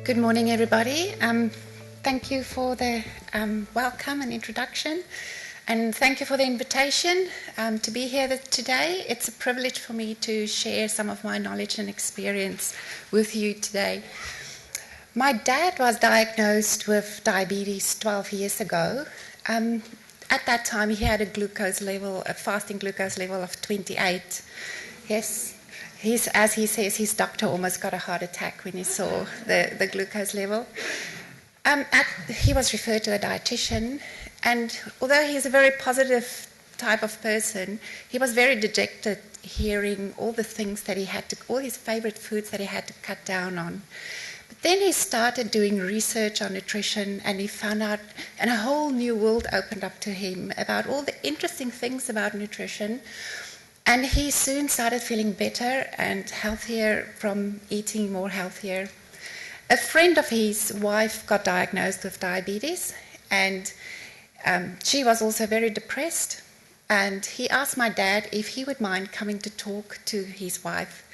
Good morning, everybody. Thank you for the welcome and introduction, and thank you for the invitation to be here today. It's a privilege for me to share some of my knowledge and experience with you today. My dad was diagnosed with diabetes 12 years ago. At that time, he had a fasting glucose level of 28. Yes. As he says, his doctor almost got a heart attack when he saw the glucose level. He was referred to a dietitian, and although he's a very positive type of person, he was very dejected hearing all the things that all his favorite foods that he had to cut down on. But then he started doing research on nutrition, and he found out, and a whole new world opened up to him about all the interesting things about nutrition. And he soon started feeling better and healthier from eating more healthier. A friend of his wife got diagnosed with diabetes, and she was also very depressed. And he asked my dad if he would mind coming to talk to his wife.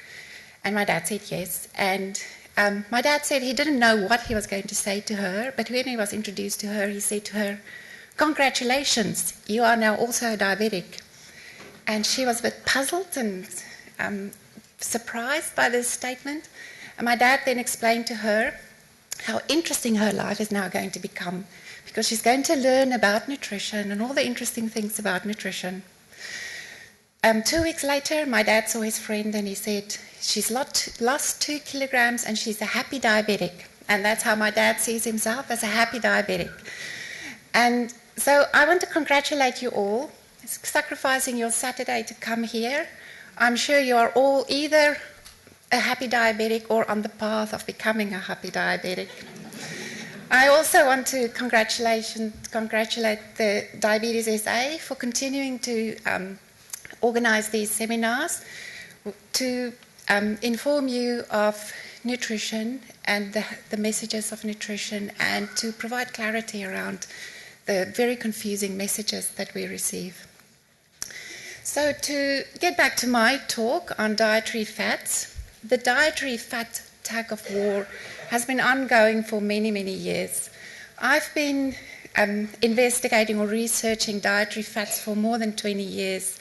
And my dad said yes. And my dad said he didn't know what he was going to say to her, but when he was introduced to her, he said to her, "Congratulations, you are now also a diabetic." And she was a bit puzzled and surprised by this statement. And my dad then explained to her how interesting her life is now going to become, because she's going to learn about nutrition and all the interesting things about nutrition. 2 weeks later, my dad saw his friend and he said, "She's lost 2 kilograms and she's a happy diabetic." And that's how my dad sees himself, as a happy diabetic. And so I want to congratulate you all, sacrificing your Saturday to come here. I'm sure you are all either a happy diabetic or on the path of becoming a happy diabetic. I also want to congratulate the Diabetes SA for continuing to organize these seminars to inform you of nutrition and the messages of nutrition, and to provide clarity around the very confusing messages that we receive. So to get back to my talk on dietary fats, the dietary fat tug of war has been ongoing for many, many years. I've been investigating or researching dietary fats for more than 20 years,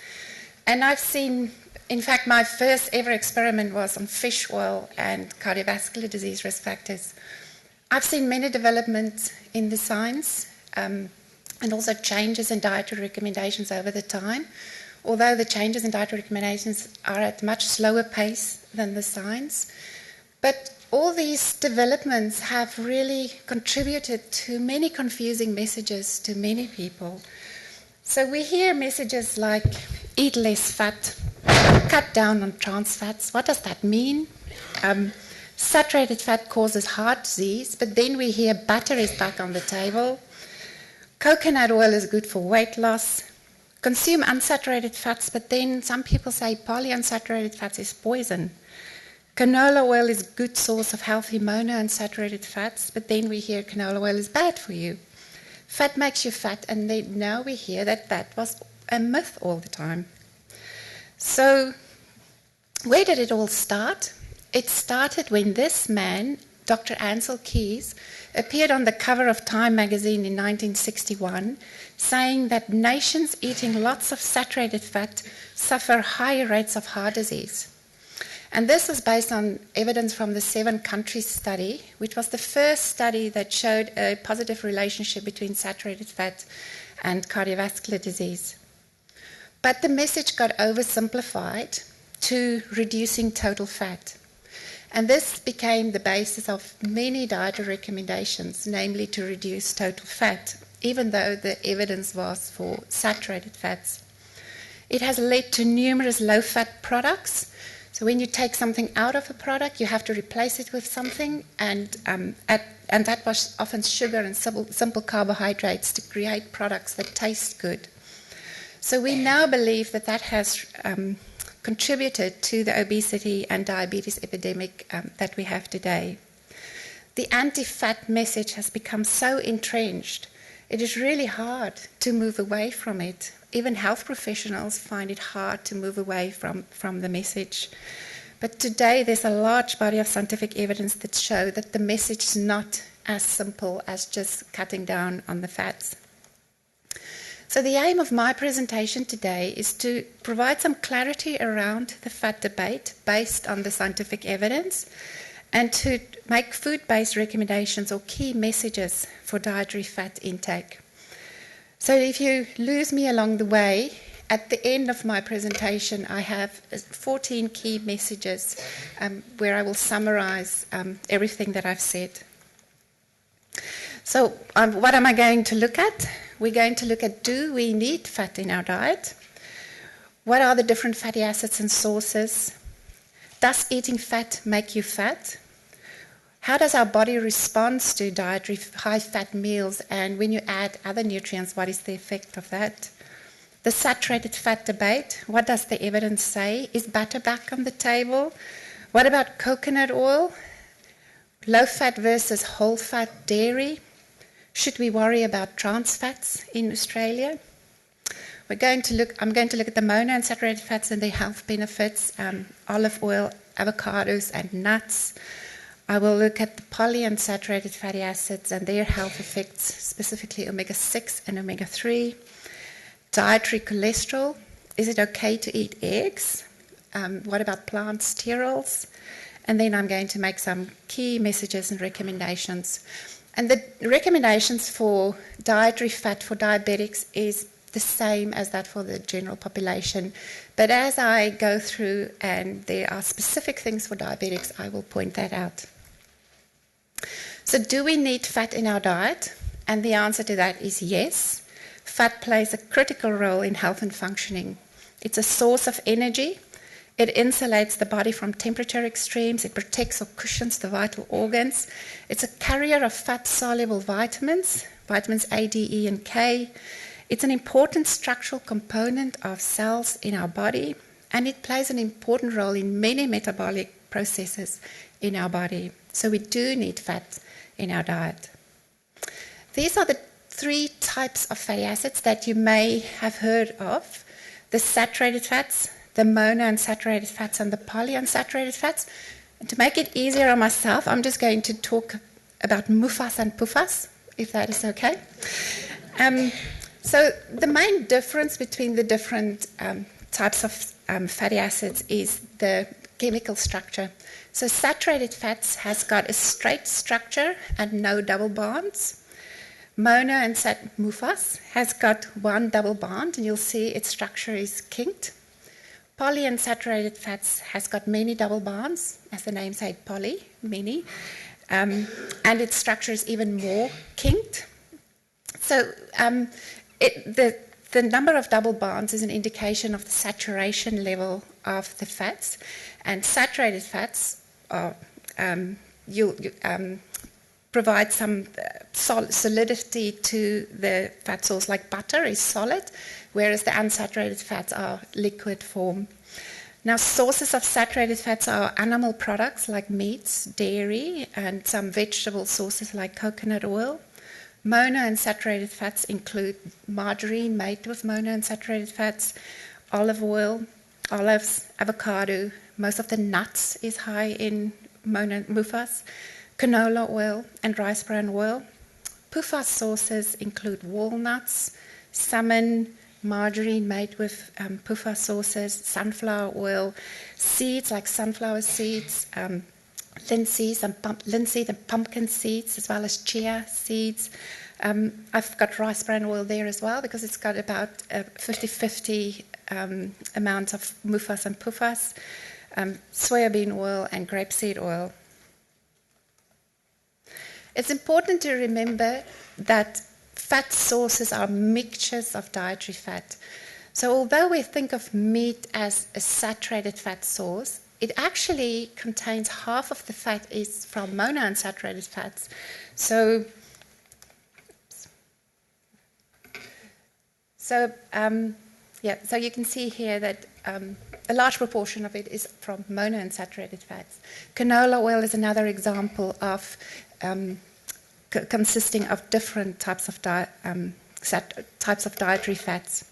and I've seen, in fact, my first ever experiment was on fish oil and cardiovascular disease risk factors. I've seen many developments in the science and also changes in dietary recommendations over the time, although the changes in dietary recommendations are at a much slower pace than the science. But all these developments have really contributed to many confusing messages to many people. So we hear messages like, eat less fat, cut down on trans fats. What does that mean? Saturated fat causes heart disease, but then we hear butter is back on the table. Coconut oil is good for weight loss. Consume unsaturated fats, but then some people say polyunsaturated fats is poison. Canola oil is a good source of healthy monounsaturated fats, but then we hear canola oil is bad for you. Fat makes you fat, and then now we hear that that was a myth all the time. So where did it all start? It started when this man, Dr. Ansel Keys, appeared on the cover of Time magazine in 1961, saying that nations eating lots of saturated fat suffer higher rates of heart disease. And this was based on evidence from the 7 countries study, which was the first study that showed a positive relationship between saturated fat and cardiovascular disease. But the message got oversimplified to reducing total fat. And this became the basis of many dietary recommendations, namely to reduce total fat, even though the evidence was for saturated fats. It has led to numerous low-fat products. So when you take something out of a product, you have to replace it with something, and that was often sugar and simple carbohydrates to create products that taste good. So we now believe that that has contributed to the obesity and diabetes epidemic that we have today. The anti-fat message has become so entrenched, it is really hard to move away from it. Even health professionals find it hard to move away from the message. But today there's a large body of scientific evidence that show that the message is not as simple as just cutting down on the fats. So the aim of my presentation today is to provide some clarity around the fat debate based on the scientific evidence, and to make food-based recommendations or key messages for dietary fat intake. So if you lose me along the way, at the end of my presentation I have 14 key messages where I will summarize everything that I've said. So what am I going to look at? We're going to look at, do we need fat in our diet? What are the different fatty acids and sources? Does eating fat make you fat? How does our body respond to dietary high-fat meals? And when you add other nutrients, what is the effect of that? The saturated fat debate. What does the evidence say? Is butter back on the table? What about coconut oil? Low-fat versus whole-fat dairy? Should we worry about trans fats in Australia? I'm going to look at the monounsaturated fats and their health benefits, olive oil, avocados and nuts. I will look at the polyunsaturated fatty acids and their health effects, specifically omega-6 and omega-3. Dietary cholesterol. Is it okay to eat eggs? What about plant sterols? And then I'm going to make some key messages and recommendations. And the recommendations for dietary fat for diabetics is the same as that for the general population. But as I go through and there are specific things for diabetics, I will point that out. So do we need fat in our diet? And the answer to that is yes. Fat plays a critical role in health and functioning. It's a source of energy. It insulates the body from temperature extremes. It protects or cushions the vital organs. It's a carrier of fat-soluble vitamins, vitamins A, D, E, and K. It's an important structural component of cells in our body, and it plays an important role in many metabolic processes in our body. So we do need fat in our diet. These are the 3 types of fatty acids that you may have heard of: the saturated fats, the monounsaturated fats, and the polyunsaturated fats. And to make it easier on myself, I'm just going to talk about MUFAs and PUFAs, if that is okay. So the main difference between the different types of fatty acids is the chemical structure. So saturated fats has got a straight structure and no double bonds. MUFAs has got one double bond, and you'll see its structure is kinked. Polyunsaturated fats has got many double bonds, as the name says, poly, many, and its structure is even more kinked. So the number of double bonds is an indication of the saturation level of the fats, and saturated fats are, provide some solidity to the fat source, like butter is solid, whereas the unsaturated fats are liquid form. Now, sources of saturated fats are animal products like meats, dairy, and some vegetable sources like coconut oil. Monounsaturated fats include margarine made with monounsaturated fats, olive oil, olives, avocado. Most of the nuts is high in MUFAs, canola oil, and rice bran oil. PUFA sources include walnuts, salmon, margarine made with PUFA sources, sunflower oil, seeds like sunflower seeds, linseed and pumpkin seeds, as well as chia seeds. I've got rice bran oil there as well because it's got about 50-50 amount of MUFAs and PUFAs, soybean oil and grapeseed oil. It's important to remember that fat sources are mixtures of dietary fat. So although we think of meat as a saturated fat source, it actually contains half of the fat is from monounsaturated fats. So you can see here that a large proportion of it is from monounsaturated fats. Canola oil is another example of consisting of different types of dietary fats.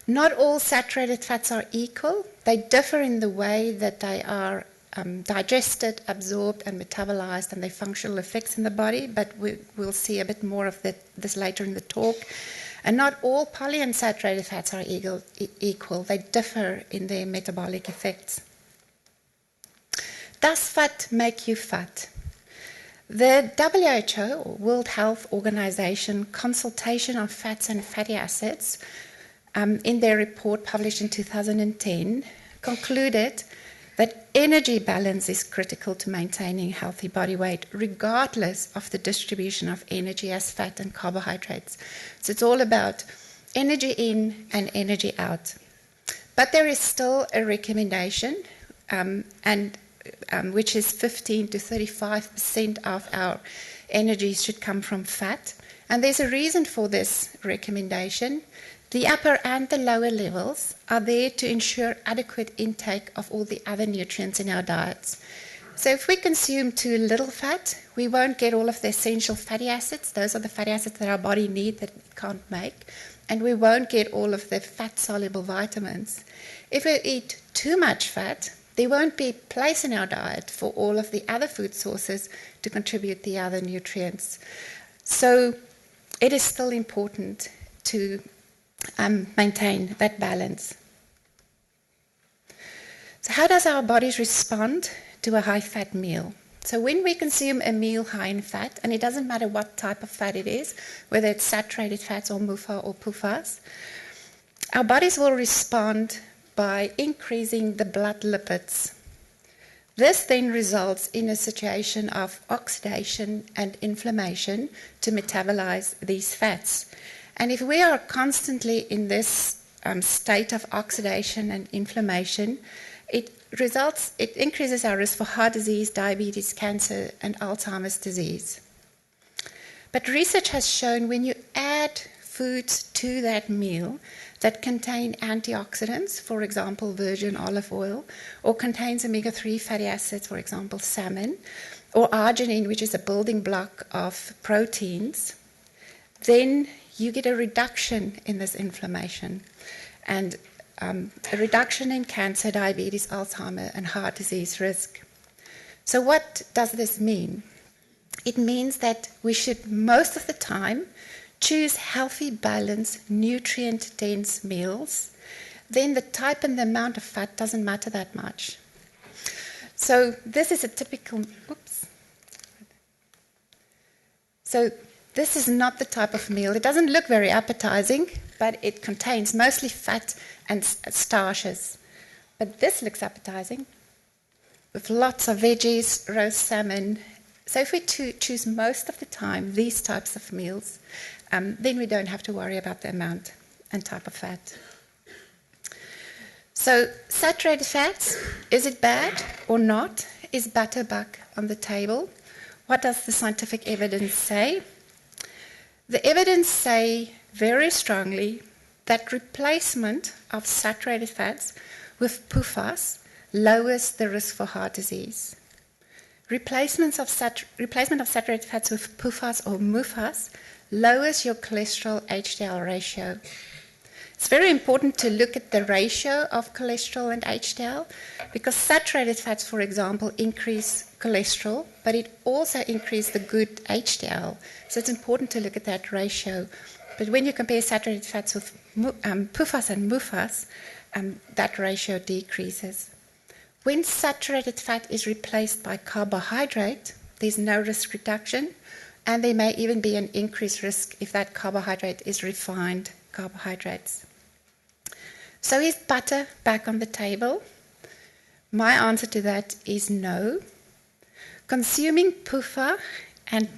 Not all saturated fats are equal. They differ in the way that they are digested, absorbed, and metabolized, and their functional effects in the body, but we'll see a bit more of this later in the talk. And not all polyunsaturated fats are equal. They differ in their metabolic effects. Does fat make you fat? The WHO, or World Health Organization, Consultation on Fats and Fatty Acids, in their report published in 2010, concluded that energy balance is critical to maintaining healthy body weight, regardless of the distribution of energy as fat and carbohydrates. So it's all about energy in and energy out. But there is still a recommendation, which is 15 to 35% of our energy should come from fat. And there's a reason for this recommendation. The upper and the lower levels are there to ensure adequate intake of all the other nutrients in our diets. So if we consume too little fat, we won't get all of the essential fatty acids. Those are the fatty acids that our body needs that it can't make. And we won't get all of the fat-soluble vitamins. If we eat too much fat, there won't be place in our diet for all of the other food sources to contribute the other nutrients. So it is still important to maintain that balance. So how does our bodies respond to a high-fat meal? So when we consume a meal high in fat, and it doesn't matter what type of fat it is, whether it's saturated fats or MUFA or PUFAs, our bodies will respond by increasing the blood lipids. This then results in a situation of oxidation and inflammation to metabolize these fats. And if we are constantly in this state of oxidation and inflammation, it increases our risk for heart disease, diabetes, cancer, and Alzheimer's disease. But research has shown when you add foods to that meal that contain antioxidants, for example, virgin olive oil, or contains omega-3 fatty acids, for example, salmon, or arginine, which is a building block of proteins, then you get a reduction in this inflammation and a reduction in cancer, diabetes, Alzheimer, and heart disease risk. So what does this mean? It means that we should most of the time choose healthy, balanced, nutrient-dense meals. Then the type and the amount of fat doesn't matter that much. So this is a typical, this is not the type of meal. It doesn't look very appetizing, but it contains mostly fat and starches. But this looks appetizing, with lots of veggies, roast salmon. So if we choose most of the time these types of meals, then we don't have to worry about the amount and type of fat. So saturated fats, is it bad or not? Is butter back on the table? What does the scientific evidence say? The evidence say very strongly that replacement of saturated fats with PUFAs lowers the risk for heart disease. Replacement of saturated fats with PUFAs or MUFAs lowers your cholesterol HDL ratio. It's very important to look at the ratio of cholesterol and HDL because saturated fats, for example, increase cholesterol, but it also increases the good HDL. So it's important to look at that ratio. But when you compare saturated fats with PUFAs and MUFAs, that ratio decreases. When saturated fat is replaced by carbohydrate, there's no risk reduction, and there may even be an increased risk if that carbohydrate is refined carbohydrates. So is butter back on the table? My answer to that is no. Consuming PUFA and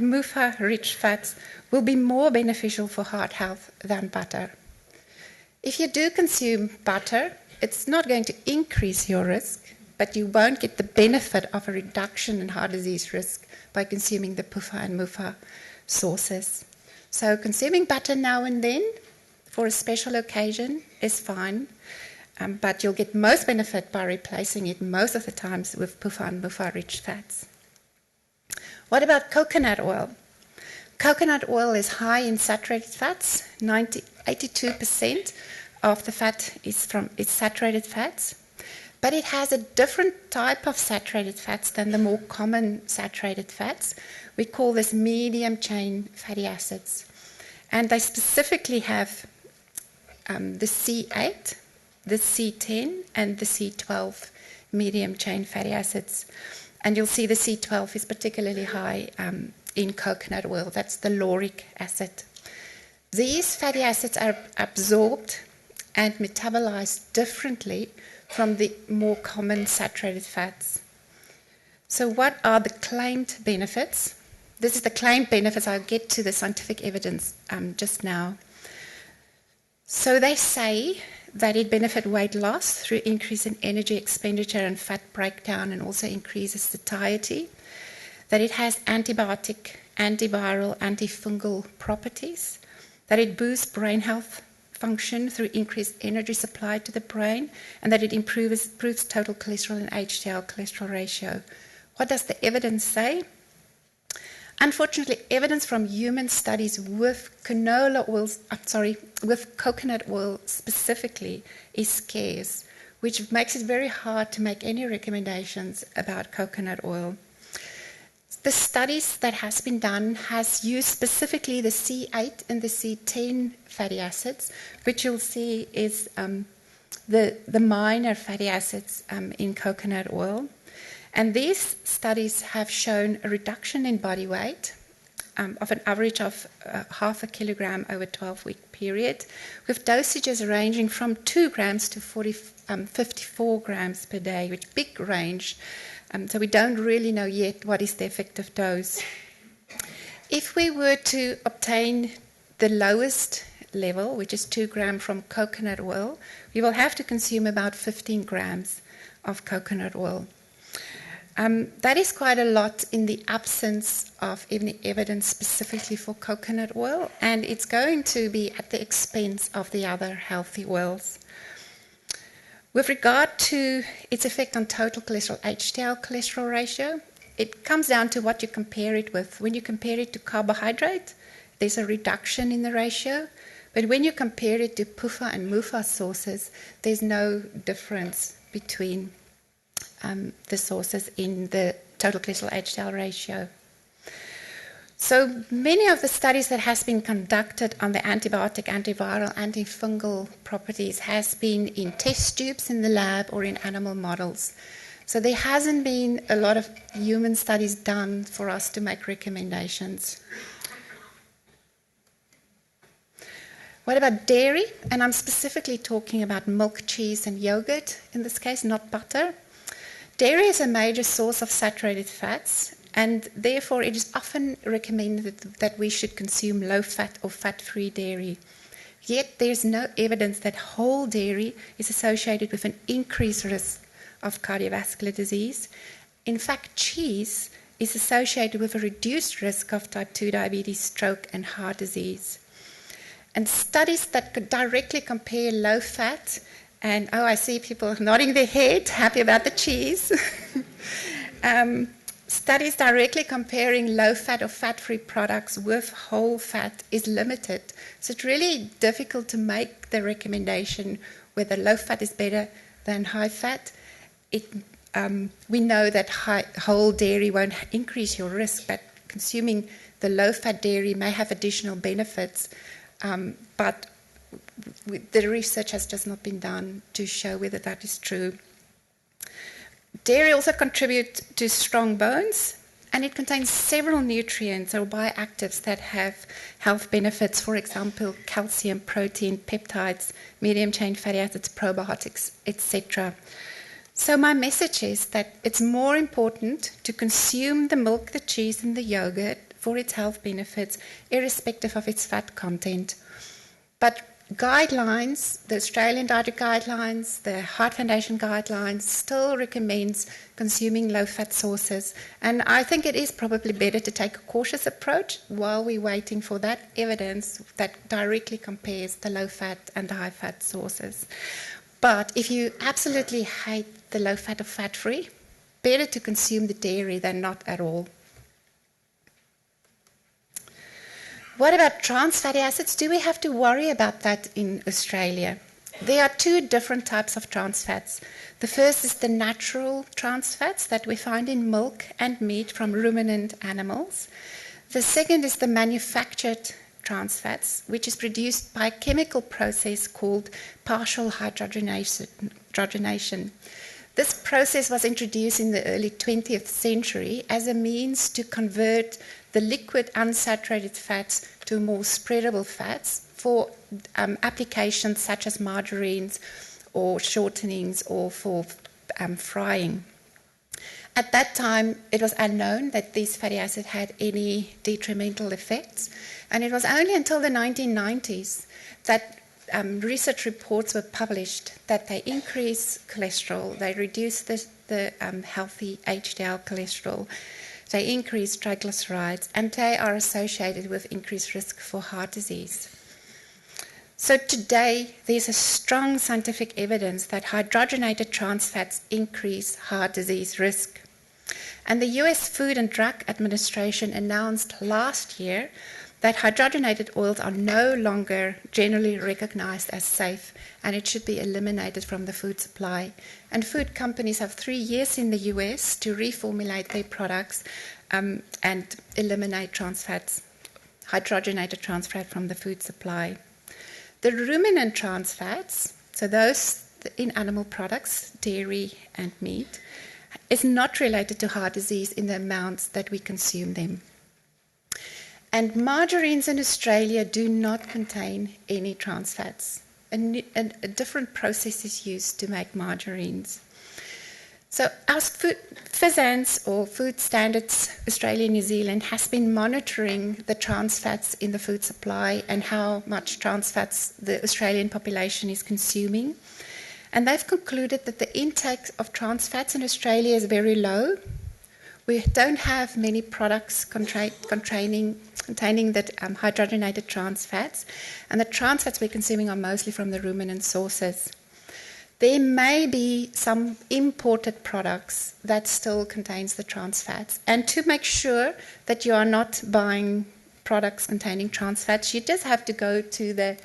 MUFA-rich fats will be more beneficial for heart health than butter. If you do consume butter, it's not going to increase your risk, but you won't get the benefit of a reduction in heart disease risk by consuming the PUFA and MUFA sources. So consuming butter now and then for a special occasion is fine, but you'll get most benefit by replacing it most of the times with PUFA and MUFA-rich fats. What about coconut oil? Coconut oil is high in saturated fats. 82% of the fat is saturated fats. But it has a different type of saturated fats than the more common saturated fats. We call this medium chain fatty acids. And they specifically have the C8, the C10, and the C12 medium chain fatty acids. And you'll see the C12 is particularly high in coconut oil. That's the lauric acid. These fatty acids are absorbed and metabolized differently from the more common saturated fats. So what are the claimed benefits? This is the claimed benefits. I'll get to the scientific evidence just now. So they say that it benefits weight loss through increase in energy expenditure and fat breakdown, and also increases satiety. That it has antibiotic, antiviral, antifungal properties. That it boosts brain health function through increased energy supply to the brain, and that it improves total cholesterol and HDL cholesterol ratio. What does the evidence say? Unfortunately, evidence from human studies with with coconut oil specifically is scarce, which makes it very hard to make any recommendations about coconut oil. The studies that has been done has used specifically the C8 and the C10 fatty acids, which you'll see is the minor fatty acids in coconut oil. And these studies have shown a reduction in body weight of an average of half a kilogram over a 12-week period, with dosages ranging from 2 grams to 54 grams per day, which is a big range. So we don't really know yet what is the effective dose. If we were to obtain the lowest level, which is 2 grams from coconut oil, we will have to consume about 15 grams of coconut oil. That is quite a lot in the absence of any evidence specifically for coconut oil, and it's going to be at the expense of the other healthy oils. With regard to its effect on total cholesterol, HDL cholesterol ratio, it comes down to what you compare it with. When you compare it to carbohydrate, there's a reduction in the ratio, but when you compare it to PUFA and MUFA sources, there's no difference between the sources in the total cholesterol HDL ratio. So many of the studies that has been conducted on the antibiotic, antiviral, antifungal properties has been in test tubes in the lab or in animal models. So there hasn't been a lot of human studies done for us to make recommendations. What about dairy? And I'm specifically talking about milk, cheese, and yogurt in this case, not butter. Dairy is a major source of saturated fats, and therefore it is often recommended that we should consume low-fat or fat-free dairy. Yet there's no evidence that whole dairy is associated with an increased risk of cardiovascular disease. In fact, cheese is associated with a reduced risk of type 2 diabetes, stroke, and heart disease. And studies that could directly compare low-fat and, I see people nodding their head, happy about the cheese. Studies directly comparing low-fat or fat-free products with whole fat is limited. So it's really difficult to make the recommendation whether low-fat is better than high-fat. We know that whole dairy won't increase your risk, but consuming the low-fat dairy may have additional benefits, but the research has just not been done to show whether that is true. Dairy also contributes to strong bones, and it contains several nutrients or bioactives that have health benefits, for example, calcium, protein, peptides, medium-chain fatty acids, probiotics, etc. So my message is that it's more important to consume the milk, the cheese, and the yogurt for its health benefits, irrespective of its fat content. But guidelines, the Australian Dietary Guidelines, the Heart Foundation Guidelines still recommends consuming low-fat sources. And I think it is probably better to take a cautious approach while we're waiting for that evidence that directly compares the low-fat and the high-fat sources. But if you absolutely hate the low-fat or fat-free, better to consume the dairy than not at all. What about trans fatty acids? Do we have to worry about that in Australia? There are two different types of trans fats. The first is the natural trans fats that we find in milk and meat from ruminant animals. The second is the manufactured trans fats, which is produced by a chemical process called partial hydrogenation. This process was introduced in the early 20th century as a means to convert the liquid unsaturated fats to more spreadable fats for applications such as margarines or shortenings or for frying. At that time, it was unknown that these fatty acids had any detrimental effects, and it was only until the 1990s that research reports were published that they increase cholesterol, they reduce the healthy HDL cholesterol, they increase triglycerides, and they are associated with increased risk for heart disease. So today, there's a strong scientific evidence that hydrogenated trans fats increase heart disease risk. And the US Food and Drug Administration announced last year that hydrogenated oils are no longer generally recognized as safe, and it should be eliminated from the food supply. And food companies have 3 years in the US to reformulate their products and eliminate trans fats, hydrogenated trans fat from the food supply. The ruminant trans fats, so those in animal products, dairy and meat, is not related to heart disease in the amounts that we consume them. And margarines in Australia do not contain any trans fats. A different process is used to make margarines. So our FSANZ, or Food Standards Australia New Zealand, has been monitoring the trans fats in the food supply and how much trans fats the Australian population is consuming. And they've concluded that the intake of trans fats in Australia is very low. We don't have many products containing that hydrogenated trans fats, and the trans fats we're consuming are mostly from the ruminant sources. There may be some imported products that still contains the trans fats, and to make sure that you are not buying products containing trans fats, you just have to go to the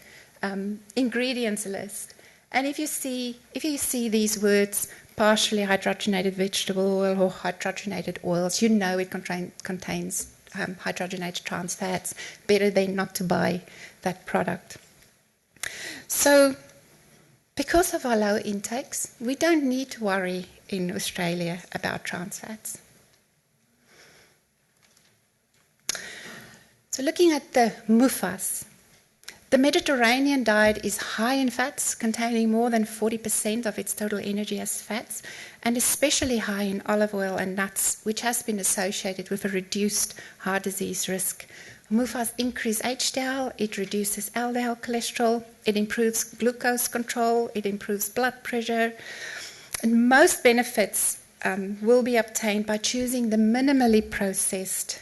ingredients list. And if you see these words, partially hydrogenated vegetable oil or hydrogenated oils, you know it contains hydrogenated trans fats. Better than not to buy that product. So, because of our low intakes, we don't need to worry in Australia about trans fats. So, looking at the MUFAs, the Mediterranean diet is high in fats, containing more than 40% of its total energy as fats, and especially high in olive oil and nuts, which has been associated with a reduced heart disease risk. MUFAs increase HDL, it reduces LDL cholesterol, it improves glucose control, it improves blood pressure, and most benefits will be obtained by choosing the minimally processed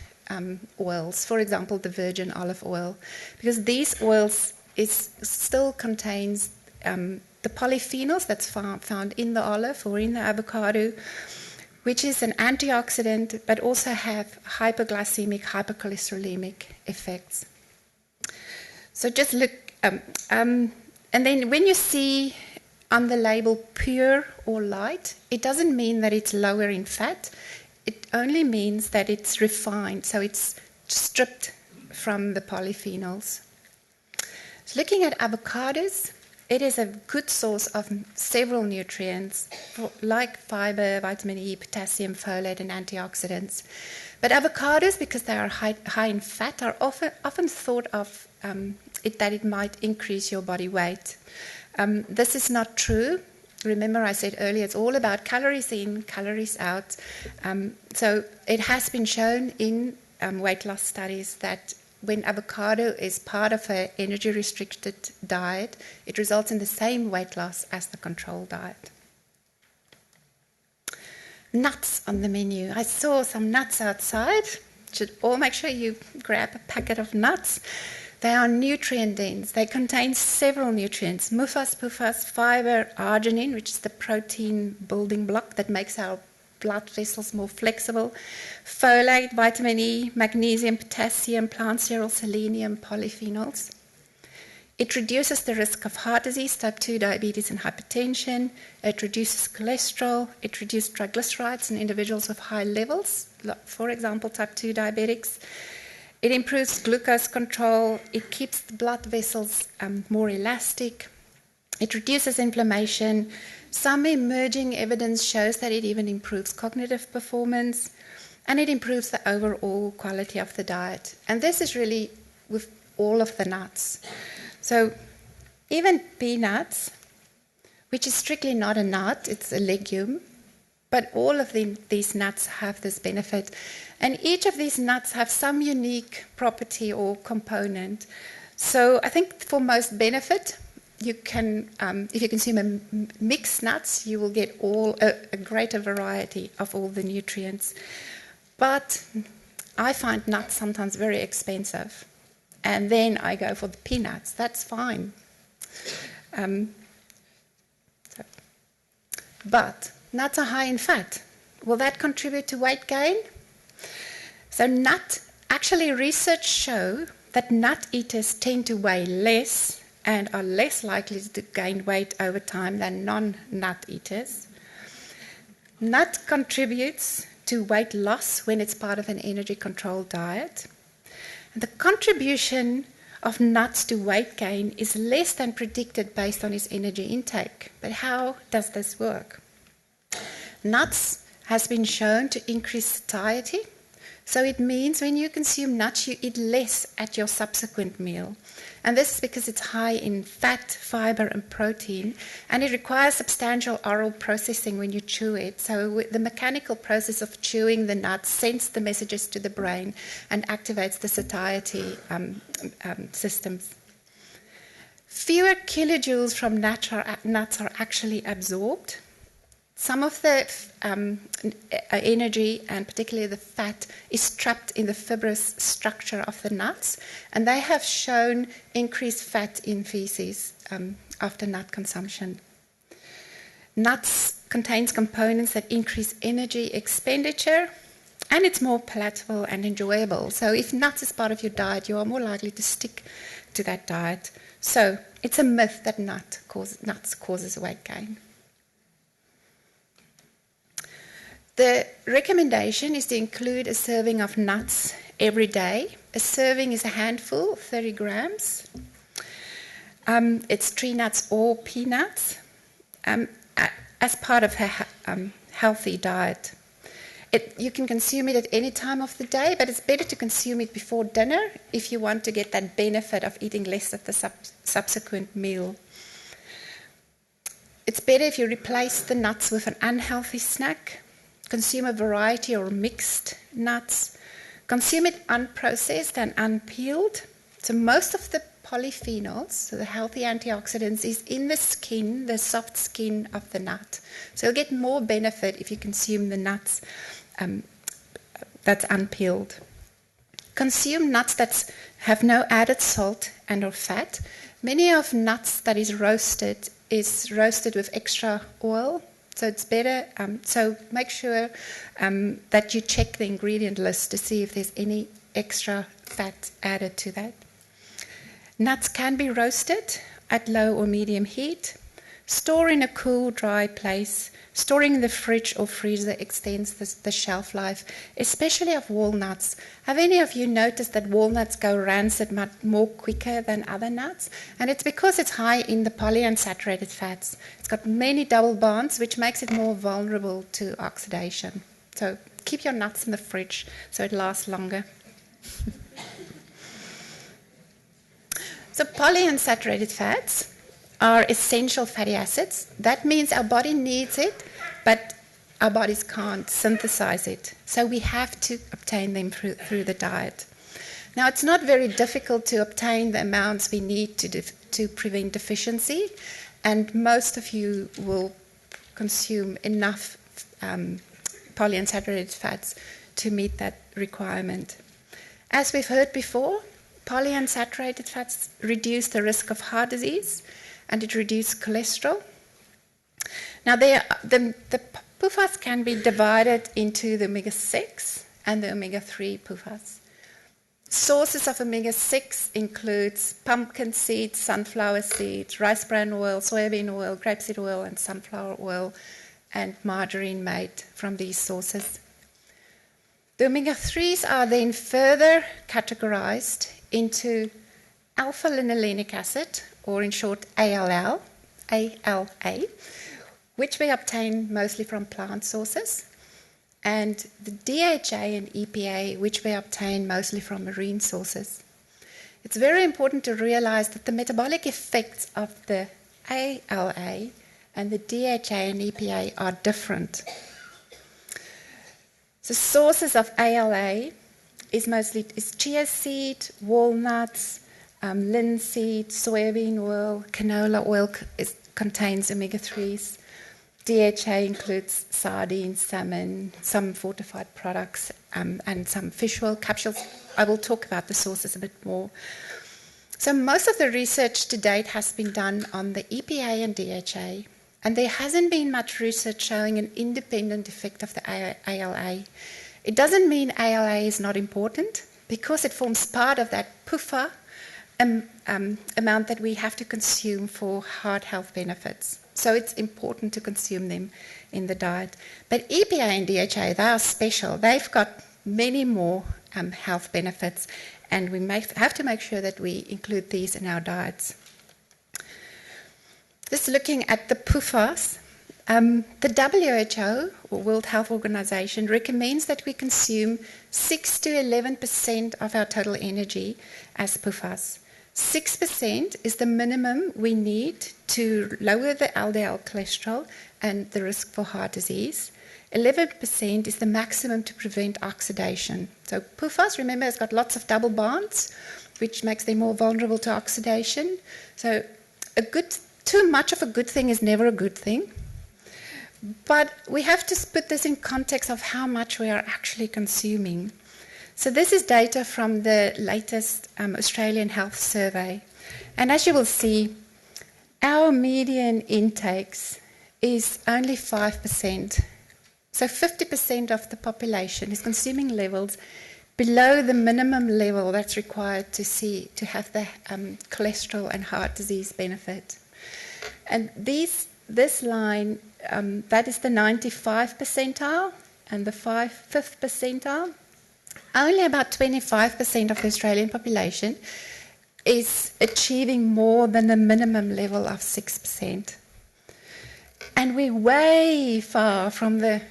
oils, for example, the virgin olive oil, because these oils still contains the polyphenols that's found in the olive or in the avocado, which is an antioxidant, but also have hypoglycemic, hypercholesterolemic effects. So just look, and then when you see on the label pure or light, it doesn't mean that it's lower in fat. It only means that it's refined, so it's stripped from the polyphenols. So looking at avocados, it is a good source of several nutrients like fiber, vitamin E, potassium, folate, and antioxidants. But avocados, because they are high in fat, are often thought of that it might increase your body weight. This is not true. Remember, I said earlier, it's all about calories in, calories out. So it has been shown in weight loss studies that when avocado is part of an energy-restricted diet, it results in the same weight loss as the control diet. Nuts on the menu. I saw some nuts outside. Should all make sure you grab a packet of nuts. They are nutrient dense. They contain several nutrients: mufas, pufas, fiber, arginine, which is the protein building block that makes our blood vessels more flexible. Folate, vitamin E, magnesium, potassium, plant sterols, selenium, polyphenols. It reduces the risk of heart disease, type 2 diabetes and hypertension. It reduces cholesterol. It reduces triglycerides in individuals with high levels, for example, type 2 diabetics. It improves glucose control. It keeps the blood vessels more elastic. It reduces inflammation. Some emerging evidence shows that it even improves cognitive performance, and it improves the overall quality of the diet. And this is really with all of the nuts. So even peanuts, which is strictly not a nut, it's a legume, but all of these nuts have this benefit. And each of these nuts have some unique property or component. So I think for most benefit, you can, if you consume mixed nuts, you will get a greater variety of all the nutrients. But I find nuts sometimes very expensive. And then I go for the peanuts. That's fine. But nuts are high in fat. Will that contribute to weight gain? So actually research show that nut eaters tend to weigh less and are less likely to gain weight over time than non-nut eaters. Nut contributes to weight loss when it's part of an energy-controlled diet. And the contribution of nuts to weight gain is less than predicted based on his energy intake. But how does this work? Nuts has been shown to increase satiety. So it means when you consume nuts, you eat less at your subsequent meal. And this is because it's high in fat, fiber, and protein, and it requires substantial oral processing when you chew it. So the mechanical process of chewing the nuts sends the messages to the brain and activates the satiety systems. Fewer kilojoules from nuts are actually absorbed. Some of the energy, and particularly the fat, is trapped in the fibrous structure of the nuts, and they have shown increased fat in feces after nut consumption. Nuts contains components that increase energy expenditure, and it's more palatable and enjoyable. So if nuts is part of your diet, you are more likely to stick to that diet. So it's a myth that nuts causes weight gain. The recommendation is to include a serving of nuts every day. A serving is a handful, 30 grams. It's tree nuts or peanuts as part of a healthy diet. You can consume it at any time of the day, but it's better to consume it before dinner if you want to get that benefit of eating less at the subsequent meal. It's better if you replace the nuts with an unhealthy snack. Consume a variety or mixed nuts. Consume it unprocessed and unpeeled. So most of the polyphenols, so the healthy antioxidants, is in the skin, the soft skin of the nut. So you'll get more benefit if you consume the nuts that's unpeeled. Consume nuts that have no added salt and or fat. Many of nuts that is roasted with extra oil. So it's better, so make sure that you check the ingredient list to see if there's any extra fat added to that. Nuts can be roasted at low or medium heat. Store in a cool, dry place. Storing in the fridge or freezer extends the shelf life, especially of walnuts. Have any of you noticed that walnuts go rancid much more quicker than other nuts? And it's because it's high in the polyunsaturated fats. It's got many double bonds, which makes it more vulnerable to oxidation. So keep your nuts in the fridge so it lasts longer. So polyunsaturated fats are essential fatty acids. That means our body needs it, but our bodies can't synthesize it. So we have to obtain them through the diet. Now, it's not very difficult to obtain the amounts we need to prevent deficiency, and most of you will consume enough polyunsaturated fats to meet that requirement. As we've heard before, polyunsaturated fats reduce the risk of heart disease, and it reduces cholesterol. Now, the PUFAs can be divided into the omega-6 and the omega-3 PUFAs. Sources of omega-6 includes pumpkin seeds, sunflower seeds, rice bran oil, soybean oil, grapeseed oil, and sunflower oil, and margarine made from these sources. The omega-3s are then further categorized into alpha-linolenic acid, or in short ALA, which we obtain mostly from plant sources, and the DHA and EPA, which we obtain mostly from marine sources. It's very important to realize that the metabolic effects of the ALA and the DHA and EPA are different. The sources of ALA is chia seed, walnuts, linseed, soybean oil, canola oil contains omega-3s. DHA includes sardines, salmon, some fortified products, and some fish oil capsules. I will talk about the sources a bit more. So most of the research to date has been done on the EPA and DHA, and there hasn't been much research showing an independent effect of the ALA. It doesn't mean ALA is not important, because it forms part of that PUFA amount that we have to consume for heart health benefits. So it's important to consume them in the diet. But EPA and DHA, they are special. They've got many more health benefits, and we have to make sure that we include these in our diets. Just looking at the PUFAs, the WHO, or World Health Organization, recommends that we consume 6 to 11% of our total energy as PUFAs. 6% is the minimum we need to lower the LDL cholesterol and the risk for heart disease. 11% is the maximum to prevent oxidation. So PUFAs, remember, has got lots of double bonds, which makes them more vulnerable to oxidation. So too much of a good thing is never a good thing. But we have to put this in context of how much we are actually consuming. So this is data from the latest Australian Health Survey. And as you will see, our median intakes is only 5%. So 50% of the population is consuming levels below the minimum level that's required to have the cholesterol and heart disease benefit. And this line, that is the 95th percentile and the 5th percentile. Only about 25% of the Australian population is achieving more than the minimum level of 6%. And we're way far from the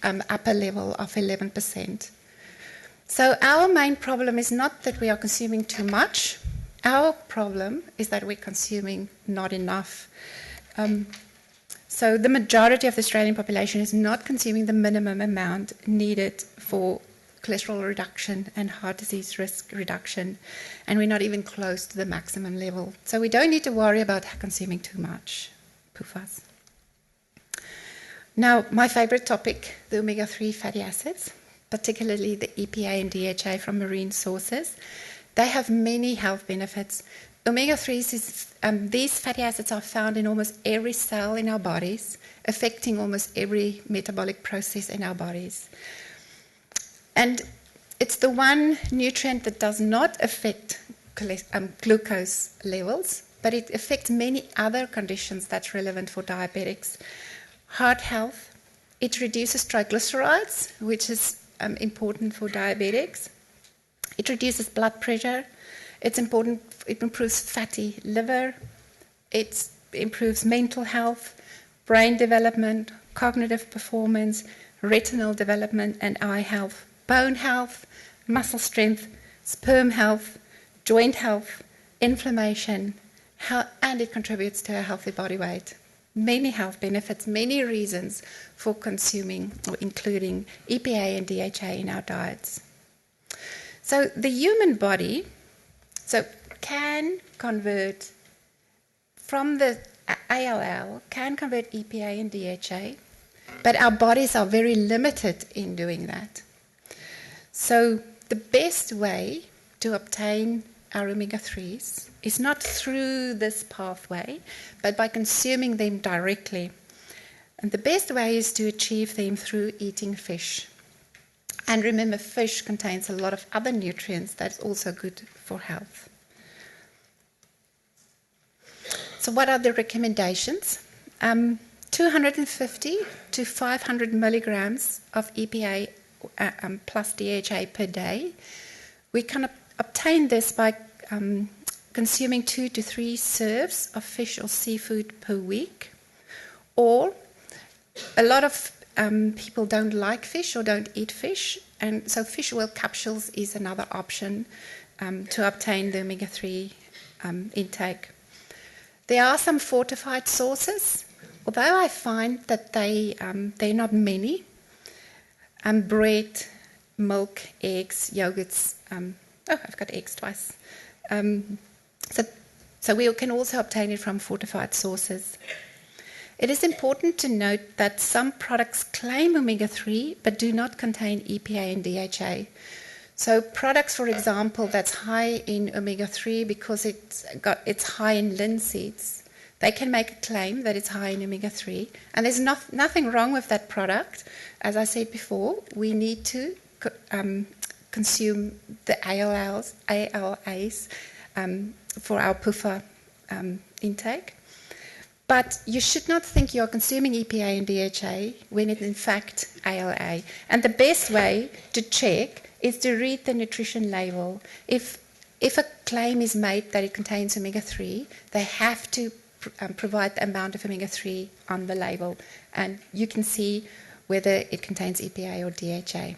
upper level of 11%. So our main problem is not that we are consuming too much. Our problem is that we're consuming not enough. So the majority of the Australian population is not consuming the minimum amount needed for cholesterol reduction and heart disease risk reduction, and we're not even close to the maximum level. So we don't need to worry about consuming too much PUFAs. Now, my favorite topic, the omega-3 fatty acids, particularly the EPA and DHA from marine sources. They have many health benefits. Omega-3s, these fatty acids are found in almost every cell in our bodies, affecting almost every metabolic process in our bodies. And it's the one nutrient that does not affect glucose levels, but it affects many other conditions that's relevant for diabetics. Heart health, it reduces triglycerides, which is important for diabetics. It reduces blood pressure. It's important, it improves fatty liver. It improves mental health, brain development, cognitive performance, retinal development, and eye health. Bone health, muscle strength, sperm health, joint health, inflammation, and it contributes to a healthy body weight. Many health benefits, many reasons for consuming or including EPA and DHA in our diets. So the human body can convert from the ALL, can convert EPA and DHA, but our bodies are very limited in doing that. So the best way to obtain our omega-3s is not through this pathway, but by consuming them directly. And the best way is to achieve them through eating fish. And remember, fish contains a lot of other nutrients that's also good for health. So what are the recommendations? 250 to 500 milligrams of EPA plus DHA per day. We can obtain this by consuming 2 to 3 serves of fish or seafood per week. Or a lot of people don't like fish or don't eat fish, and so fish oil capsules is another option to obtain the omega-3 intake. There are some fortified sources, although I find that they're not many. Bread, milk, eggs, yogurts. I've got eggs twice. So we can also obtain it from fortified sources. It is important to note that some products claim omega-3 but do not contain EPA and DHA. So products, for example, that's high in omega-3 because it's high in linseeds, they can make a claim that it's high in omega-3, and there's nothing wrong with that product. As I said before, we need to consume the ALAs for our PUFA intake. But you should not think you're consuming EPA and DHA when it's in fact ALA. And the best way to check is to read the nutrition label. If a claim is made that it contains omega-3, they have to provide the amount of omega-3 on the label, and you can see whether it contains EPA or DHA.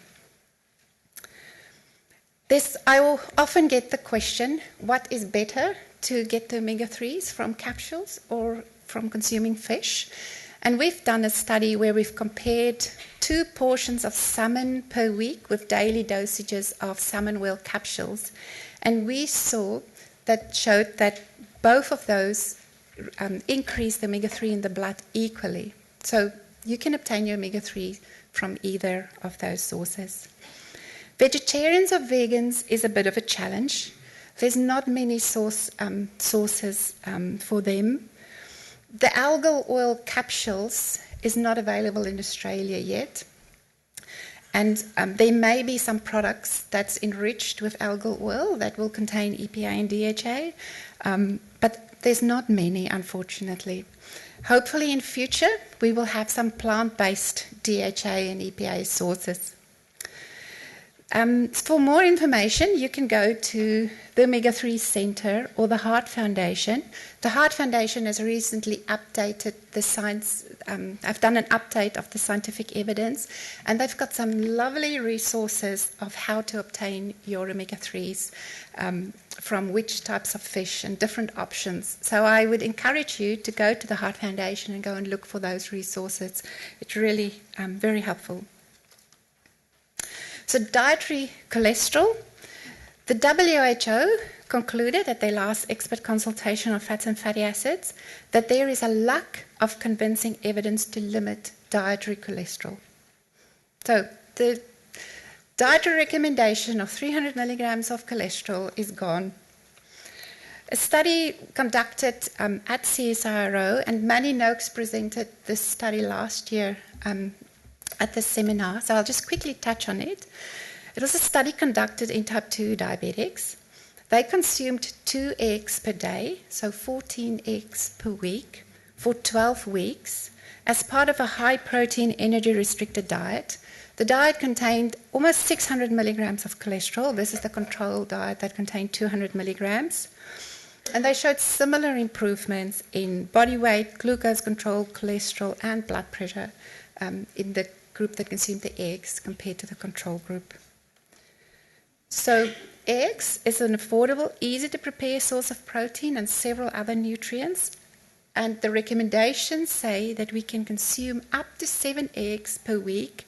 I will often get the question, what is better, to get the omega-3s from capsules or from consuming fish? And we've done a study where we've compared 2 portions of salmon per week with daily dosages of salmon oil capsules, and we showed that both of those increase the omega-3 in the blood equally. So you can obtain your omega-3 from either of those sources. Vegetarians or vegans is a bit of a challenge. There's not many sources for them. The algal oil capsules is not available in Australia yet. And there may be some products that's enriched with algal oil that will contain EPA and DHA, but there's not many, unfortunately. Hopefully in future we will have some plant-based DHA and EPA sources. For more information, you can go to the Omega-3 Centre or the Heart Foundation. The Heart Foundation has recently updated the science. I've done an update of the scientific evidence, and they've got some lovely resources of how to obtain your omega-3s from which types of fish and different options. So I would encourage you to go to the Heart Foundation and go and look for those resources. It's really very helpful. So dietary cholesterol. The WHO concluded at their last expert consultation on fats and fatty acids that there is a lack of convincing evidence to limit dietary cholesterol. So the dietary recommendation of 300 milligrams of cholesterol is gone. A study conducted at CSIRO, and Manny Noakes presented this study last year at the seminar, so I'll just quickly touch on it. It was a study conducted in type 2 diabetics. They consumed 2 eggs per day, so 14 eggs per week, for 12 weeks as part of a high-protein, energy-restricted diet. The diet contained almost 600 milligrams of cholesterol. This is the control diet that contained 200 milligrams. And they showed similar improvements in body weight, glucose control, cholesterol, and blood pressure in the group that consumed the eggs compared to the control group. So eggs is an affordable, easy-to-prepare source of protein and several other nutrients. And the recommendations say that we can consume up to 7 eggs per week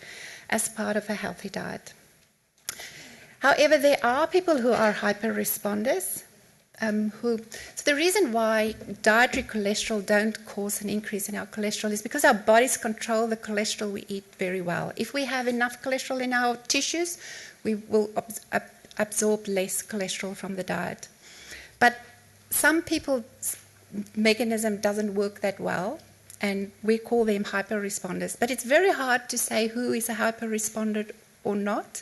as part of a healthy diet. However, there are people who are hyper-responders. So the reason why dietary cholesterol don't cause an increase in our cholesterol is because our bodies control the cholesterol we eat very well. If we have enough cholesterol in our tissues, we will absorb less cholesterol from the diet. But some people's mechanism doesn't work that well, and we call them hyper-responders. But it's very hard to say who is a hyper-responder or not.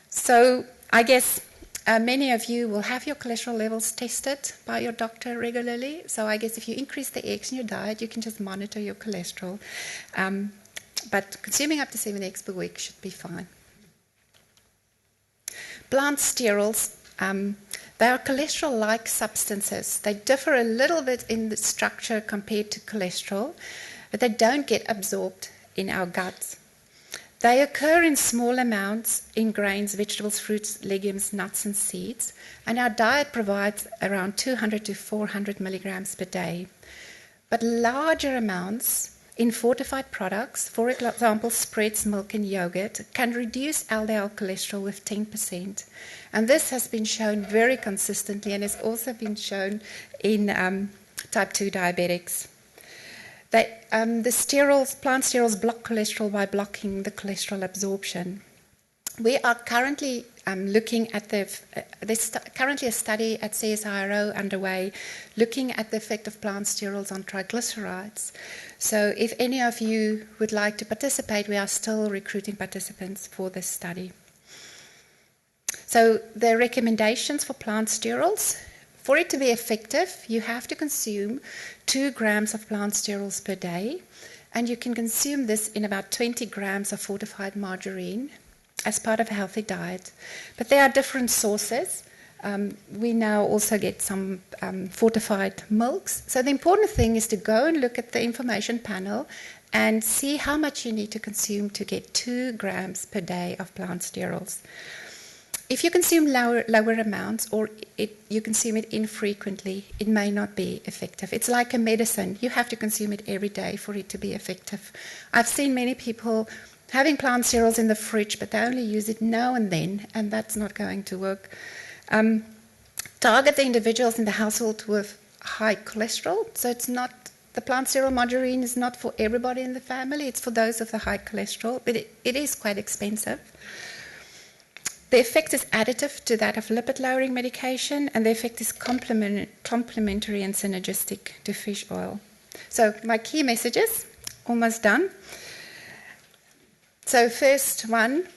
So I guess many of you will have your cholesterol levels tested by your doctor regularly. So I guess if you increase the eggs in your diet, you can just monitor your cholesterol. But consuming up to 7 eggs per week should be fine. Plant sterols, they are cholesterol-like substances. They differ a little bit in the structure compared to cholesterol, but they don't get absorbed in our gut. They occur in small amounts in grains, vegetables, fruits, legumes, nuts, and seeds, and our diet provides around 200 to 400 milligrams per day. But larger amounts in fortified products, for example, spreads, milk, and yogurt, can reduce LDL cholesterol with 10%. And this has been shown very consistently and has also been shown in type 2 diabetics. The sterols, plant sterols block cholesterol by blocking the cholesterol absorption. We are currently looking at there's currently a study at CSIRO underway looking at the effect of plant sterols on triglycerides. So if any of you would like to participate, we are still recruiting participants for this study. So the recommendations for plant sterols: for it to be effective, you have to consume 2 grams of plant sterols per day, and you can consume this in about 20 grams of fortified margarine as part of a healthy diet. But there are different sources. We now also get some fortified milks. So the important thing is to go and look at the information panel and see how much you need to consume to get 2 grams per day of plant sterols. If you consume lower amounts or you consume it infrequently, it may not be effective. It's like a medicine. You have to consume it every day for it to be effective. I've seen many people having plant sterols in the fridge, but they only use it now and then, and that's not going to work. Target the individuals in the household with high cholesterol. So it's not, the plant sterol margarine is not for everybody in the family. It's for those of the high cholesterol, but it is quite expensive. The effect is additive to that of lipid-lowering medication, and the effect is complementary and synergistic to fish oil. So my key messages, almost done. So first one,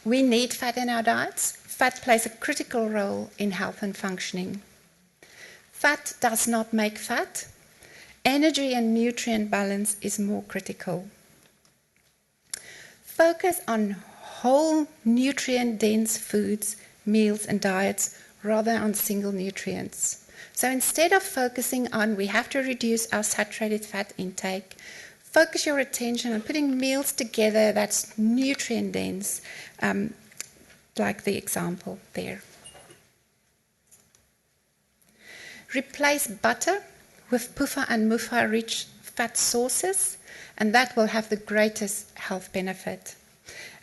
we need fat in our diets. Fat plays a critical role in health and functioning. Fat does not make fat. Energy and nutrient balance is more critical. Focus on whole nutrient-dense foods, meals, and diets rather on single nutrients. So instead of focusing on we have to reduce our saturated fat intake, focus your attention on putting meals together that's nutrient-dense, like the example there. Replace butter with PUFA and MUFA-rich fat sources, and that will have the greatest health benefit.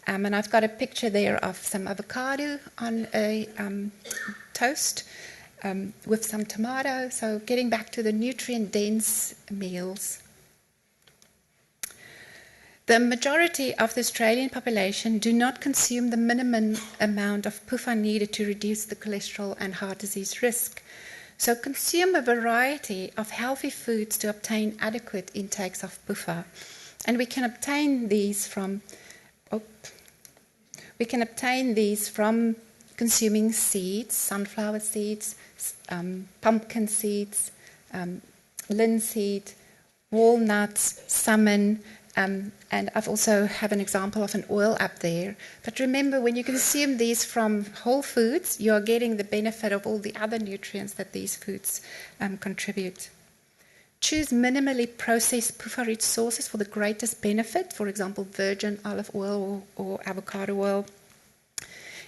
And I've got a picture there of some avocado on a toast with some tomato, so getting back to the nutrient-dense meals. The majority of the Australian population do not consume the minimum amount of PUFA needed to reduce the cholesterol and heart disease risk. So consume a variety of healthy foods to obtain adequate intakes of PUFA. And we can obtain these from consuming seeds, sunflower seeds, pumpkin seeds, linseed, walnuts, salmon, and I've also have an example of an oil up there. But remember, when you consume these from whole foods, you're getting the benefit of all the other nutrients that these foods contribute. Choose minimally processed PUFA-rich sources for the greatest benefit, for example, virgin olive oil or avocado oil.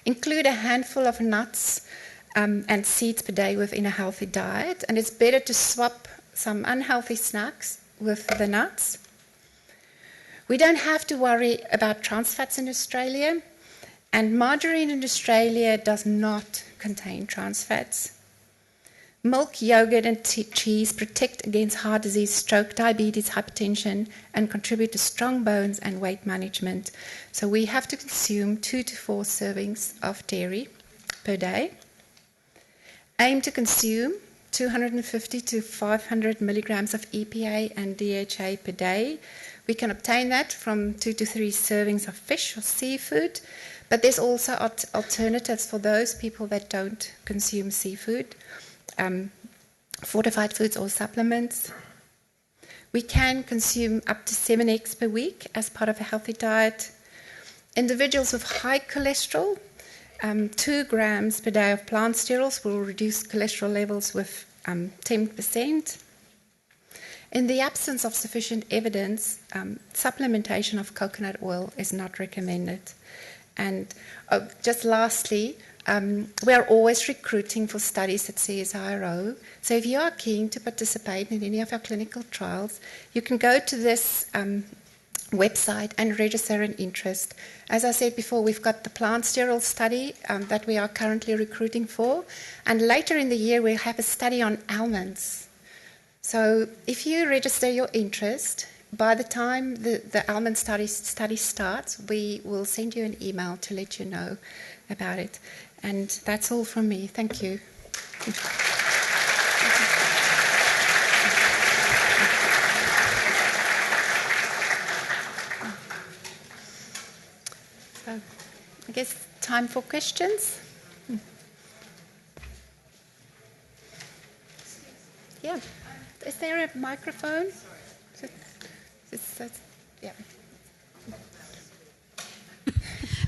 Include a handful of nuts and seeds per day within a healthy diet, and it's better to swap some unhealthy snacks with the nuts. We don't have to worry about trans fats in Australia, and margarine in Australia does not contain trans fats. Milk, yogurt, and cheese protect against heart disease, stroke, diabetes, hypertension, and contribute to strong bones and weight management. So we have to consume 2 to 4 servings of dairy per day. Aim to consume 250 to 500 milligrams of EPA and DHA per day. We can obtain that from 2 to 3 servings of fish or seafood, but there's also alternatives for those people that don't consume seafood, fortified foods or supplements. We can consume up to 7 eggs per week as part of a healthy diet. Individuals with high cholesterol, 2 grams per day of plant sterols will reduce cholesterol levels with 10%. In the absence of sufficient evidence, supplementation of coconut oil is not recommended. And just lastly, we are always recruiting for studies at CSIRO. So if you are keen to participate in any of our clinical trials, you can go to this website and register an interest. As I said before, we've got the plant sterol study that we are currently recruiting for, and later in the year we'll have a study on almonds. So if you register your interest, by the time the almond study starts, we will send you an email to let you know about it. And that's all from me. Thank you. So I guess time for questions. Yeah. Is there a microphone? Yeah.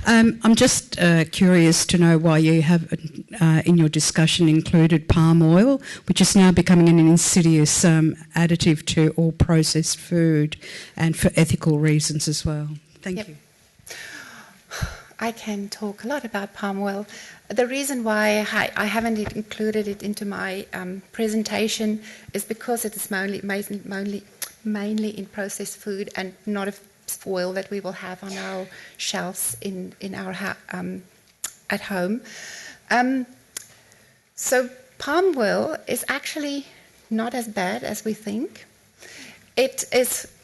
I'm just curious to know why you have, in your discussion, included palm oil, which is now becoming an insidious additive to all processed food, and for ethical reasons as well. Thank you. I can talk a lot about palm oil. The reason why I haven't included it into my presentation is because it is mainly in processed food and not a oil that we will have on our shelves in our at home. So palm oil is actually not as bad as we think. It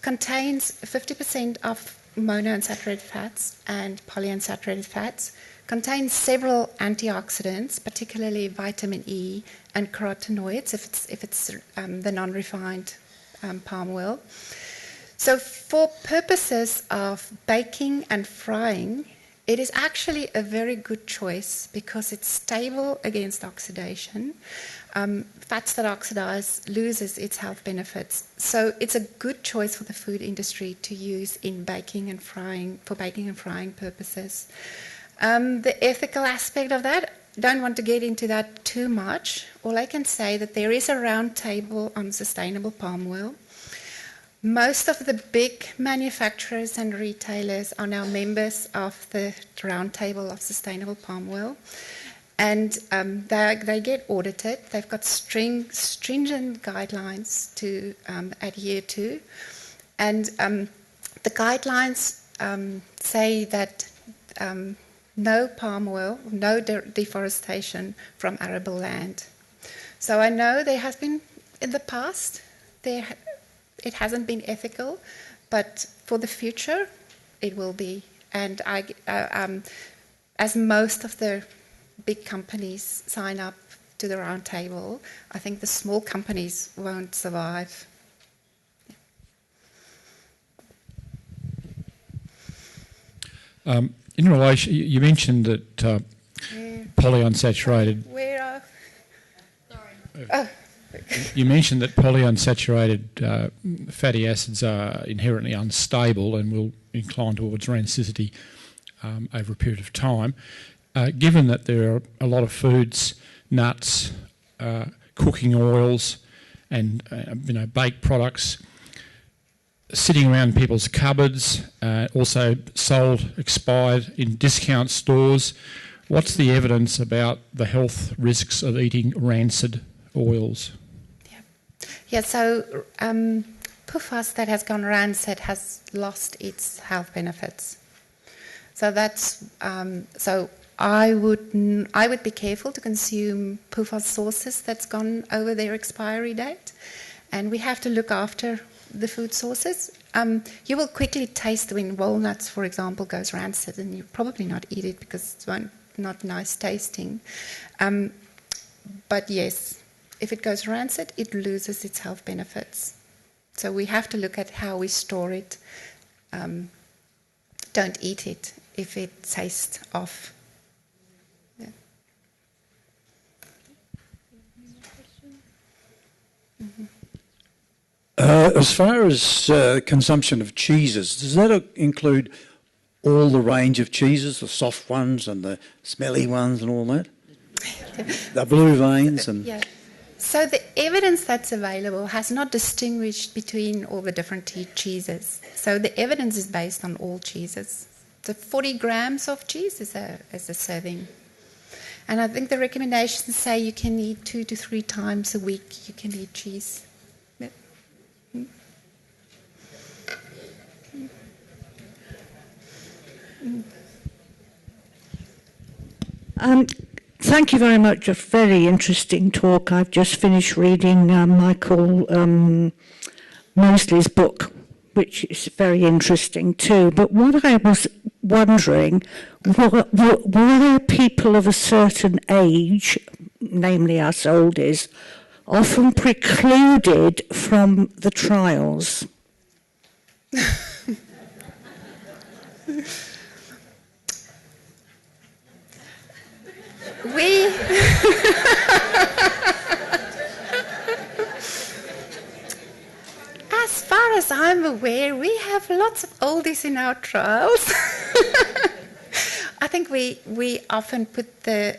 contains 50% of monounsaturated fats and polyunsaturated fats, contains several antioxidants, particularly vitamin E and carotenoids if it's the non-refined palm oil. So for purposes of baking and frying, it is actually a very good choice because it's stable against oxidation. Fats that oxidize loses its health benefits. So it's a good choice for the food industry to use in baking and frying, for baking and frying purposes. The ethical aspect of that, don't want to get into that too much. All I can say that there is a round table on sustainable palm oil. Most of the big manufacturers and retailers are now members of the Roundtable of Sustainable Palm Oil, and they get audited. They've got stringent guidelines to adhere to, and the guidelines say that no palm oil, no deforestation from arable land. So I know there has been in the past it hasn't been ethical, but for the future, it will be. And as most of the big companies sign up to the round table, I think the small companies won't survive. In relation, you mentioned that polyunsaturated. Where are? Sorry. Oh. You mentioned that polyunsaturated fatty acids are inherently unstable and will incline towards rancidity over a period of time. Given that there are a lot of foods, nuts, cooking oils, and baked products sitting around people's cupboards, also sold expired in discount stores, what's the evidence about the health risks of eating rancid oils? Yeah, so PFAS that has gone rancid has lost its health benefits. So that's so I would be careful to consume PFAS sources that's gone over their expiry date, and we have to look after the food sources. You will quickly taste when walnuts, for example, goes rancid, and you probably not eat it because it's not nice tasting. But yes, if it goes rancid, it loses its health benefits. So we have to look at how we store it. Don't eat it if it tastes off. Yeah. Mm-hmm. As far as consumption of cheeses, does that include all the range of cheeses, the soft ones and the smelly ones and all that? The blue veins and... Yeah. So the evidence that's available has not distinguished between all the different cheeses. So the evidence is based on all cheeses. So 40 grams of cheese is a serving. And I think the recommendations say you can eat 2 to 3 times a week. You can eat cheese. Yep. Thank you very much. A very interesting talk. I've just finished reading Michael Mosley's book, which is very interesting too. But what I was wondering, why people of a certain age, namely us oldies, often precluded from the trials? As far as I'm aware, we have lots of oldies in our trials. I think we often put the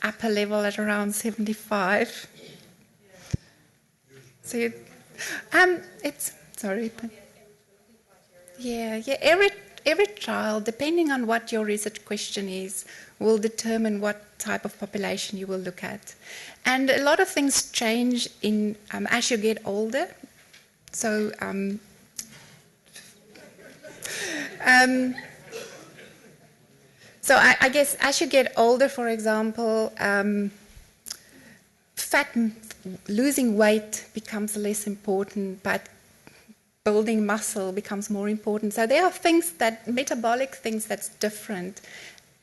upper level at around 75. So it's sorry, but yeah. Every trial, depending on what your research question is, will determine what type of population you will look at. And a lot of things change in as you get older. So I guess as you get older, for example, losing weight becomes less important, but building muscle becomes more important. So there are things metabolic things that's different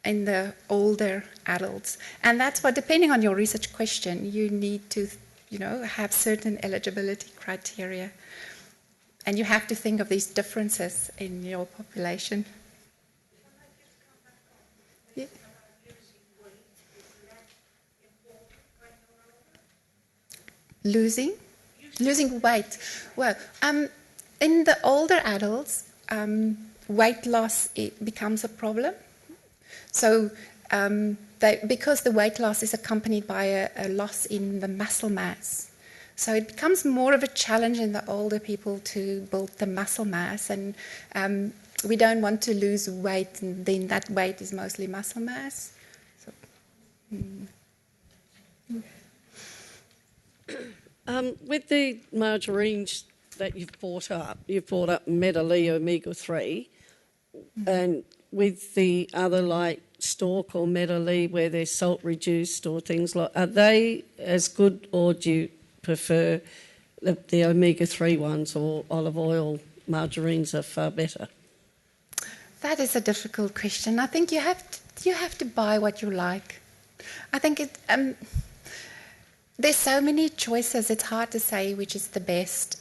in the older adults. And that's what, depending on your research question, you need to, have certain eligibility criteria. And you have to think of these differences in your population. Yeah. Losing weight. Well, in the older adults, weight loss becomes a problem. So because the weight loss is accompanied by a loss in the muscle mass. So it becomes more of a challenge in the older people to build the muscle mass. And we don't want to lose weight, and then that weight is mostly muscle mass. So, with the margarines that you've brought up Medalee omega-3, and with the other like Stork or Medalee where they're salt reduced or things like, are they as good, or do you prefer the omega-3 ones, or olive oil margarines are far better? That is a difficult question. I think you have to buy what you like. I think there's so many choices, it's hard to say which is the best.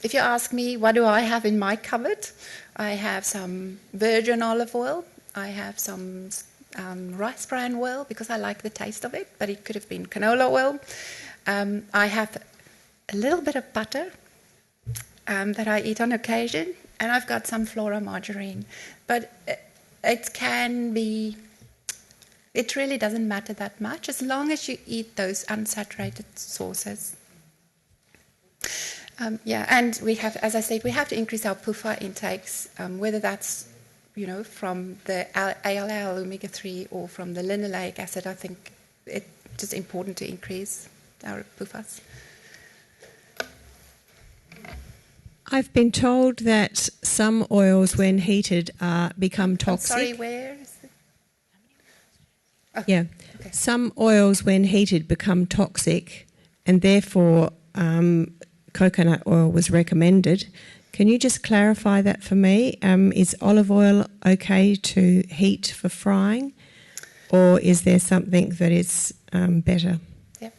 If you ask me, what do I have in my cupboard? I have some virgin olive oil. I have some rice bran oil because I like the taste of it, but it could have been canola oil. I have a little bit of butter that I eat on occasion, and I've got some Flora margarine. But it really doesn't matter that much as long as you eat those unsaturated sources. And we have, as I said, we have to increase our PUFA intakes, whether that's, from the ALL omega-3 or from the linoleic acid. I think it's just important to increase our PUFAs. I've been told that some oils, when heated, become toxic. Sorry, where is it? Oh, yeah. Okay. Some oils, when heated, become toxic, and therefore coconut oil was recommended. Can you just clarify that for me? Is olive oil okay to heat for frying, or is there something that is better? Yeah.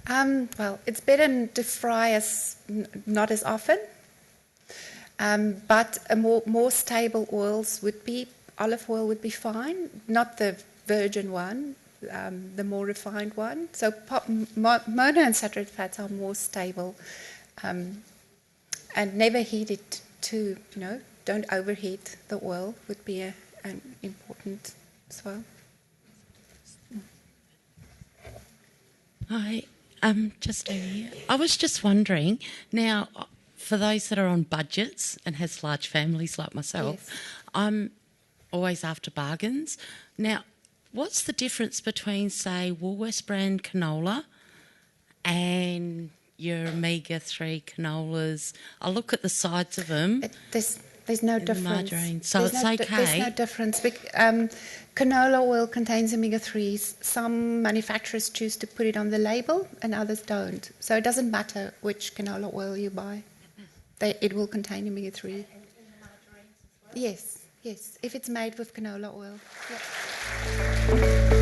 Well, it's better to fry not as often, but a more stable oils would be, olive oil would be fine, not the virgin one, the more refined one. So monounsaturated fats are more stable, and never heat it too, don't overheat the oil would be an important as well. Hi, just over here. I was just wondering, now, for those that are on budgets and has large families like myself, Yes. I'm always after bargains. Now, what's the difference between, say, Woolworths brand canola and your omega-3 canolas? I look at the sides of them. There's no and the difference. margarine, so There's it's no, okay. There's no difference. Canola oil contains omega-3s. Some manufacturers choose to put it on the label and others don't. So it doesn't matter which canola oil you buy. It will contain omega-3. Yes, if it's made with canola oil. Yep.